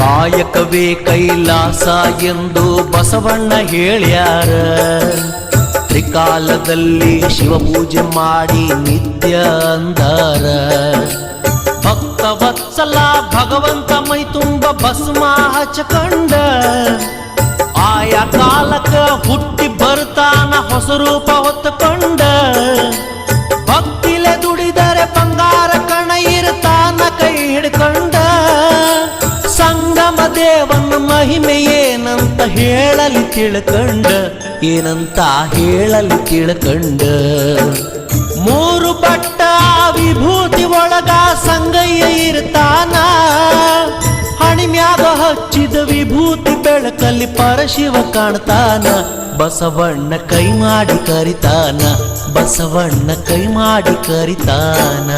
ಕಾಯಕವೇ ಕೈಲಾಸ ಎಂದು ಬಸವಣ್ಣ ಹೇಳ್ಯಾರ. ತ್ರಿಕಾಲದಲ್ಲಿ ಶಿವಪೂಜೆ ಮಾಡಿ ನಿತ್ಯ ಅಂದಾರ. ಭಕ್ತವತ್ಸಲ ಭಗವಂತ ಮೈ ತುಂಬ ಭಸ್ಮ ಹಚ್ಚಕೊಂಡ, ಆಯಾ ಕಾಲಕ್ಕ ಹುಟ್ಟಿ ಬರ್ತಾನ ಹೊಸ ರೂಪ ಹೊತ್ತುಕೊಂಡ. ಭಕ್ತಿಲೆ ದುಡಿದರೆ ಬಂಗಾರ ಕಣ ಇರ್ತಾನ ಕೈ ಹಿಡ್ಕೊಂಡ. ಸಂಗಮ ದೇವನ ಮಹಿಮೆ ಏನಂತ ಹೇಳಲಿ ತಿಳ್ಕಂಡ, ಏನಂತ ಹೇಳಲಿ ತಿಳ್ಕಂಡ. ಮೂರು ಬಟ್ಟ ವಿಭೂತಿ ಒಳಗ ಸಂಗಯ್ಯ ಇರ್ತಾನ. ಹಣಿಮ್ಯಾಗ ಹಚ್ಚಿದ ವಿಭೂತಿ ಬೆಳಕಲ್ಲಿ ಪರಶಿವ ಕಾಣ್ತಾನ. ಬಸವಣ್ಣ ಕೈ ಮಾಡಿ ಕರಿತಾನ, ಬಸವಣ್ಣ ಕೈ ಮಾಡಿ ಕರಿತಾನ.